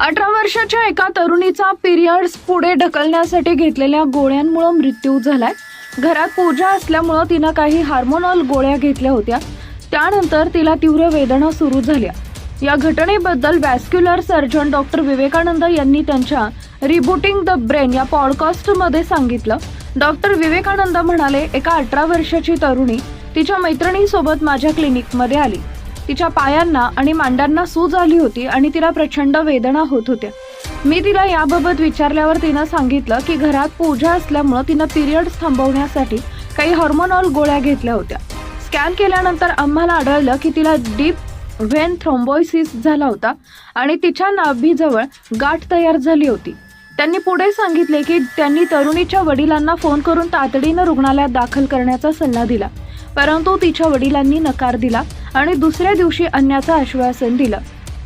18 वर्षाच्या एका तरुणीचा पिरियड्स पुढे ढकलण्यासाठी घेतलेल्या गोळ्यांमुळे मृत्यू झालाय। घरात पूजा असल्यामुळे तिने काही हार्मोनल गोळ्या घेतल्या होत्या। त्यानंतर तिला तीव्र वेदना सुरू झाल्या। या घटनेबद्दल वॅस्क्युलर सर्जन डॉक्टर विवेकानंद यांनी त्यांच्या रिबूटिंग द ब्रेन या पॉडकास्टमध्ये सांगितलं। डॉक्टर विवेकानंद म्हणाले, एका 18 वर्षाची तरुणी तिच्या मैत्रिणीसोबत माझ्या क्लिनिकमध्ये आली। तिच्या पायांना आणि मांड्यांना सूज आली होती आणि तिला प्रचंड वेदना होत होत्या। मी तिला याबाबत विचारल्यावर तिने सांगितलं की घरात पूजा असल्यामुळे तिने पिरियड्स थांबवण्यासाठी काही हार्मोनल गोळ्या घेतल्या होत्या। स्कॅन केल्यानंतर आम्हाला आढळलं की तिला डीप व्हेन थ्रोम्बोसिस झाला होता आणि तिच्या नाभीजवळ गाठ तयार झाली होती। त्यांनी पुढे सांगितले की त्यांनी तरुणीच्या वडिलांना फोन करून तातडीने रुग्णालयात दाखल करण्याचा सल्ला दिला, परंतु तिच्या वडिलांनी नकार दिला आणि दुसऱ्या दिवशी आणण्याचं आश्वासन दिलं।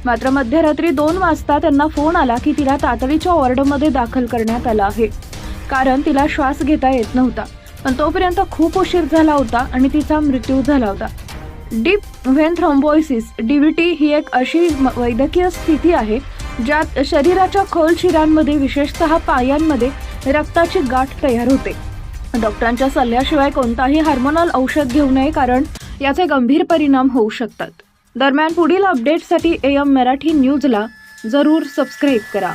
मात्र मध्यरात्री 2 वाजता त्यांना फोन आला की तिला तातडीच्या वॉर्डमध्ये दाखल करण्यात आलं आहे, कारण तिला श्वास घेता येत नव्हता। पण तोपर्यंत खूप उशीर झाला होता आणि तिचा मृत्यू झाला होता। डीप व्हेन थ्रोम्बोसिस डीव्हीटी ही एक अशी वैद्यकीय स्थिती आहे ज्यात शरीराच्या खोल शिरांमध्ये, विशेषतः पायांमध्ये रक्ताची गाठ तयार होते। डॉक्टरांच्या सल्ल्याशिवाय कोणताही हार्मोनल औषध घेऊ नये, कारण याचे गंभीर परिणाम होऊ शकतात। दरम्यान पुढील अपडेटसाठी AM मराठी न्यूजला जरूर सबस्क्राईब करा।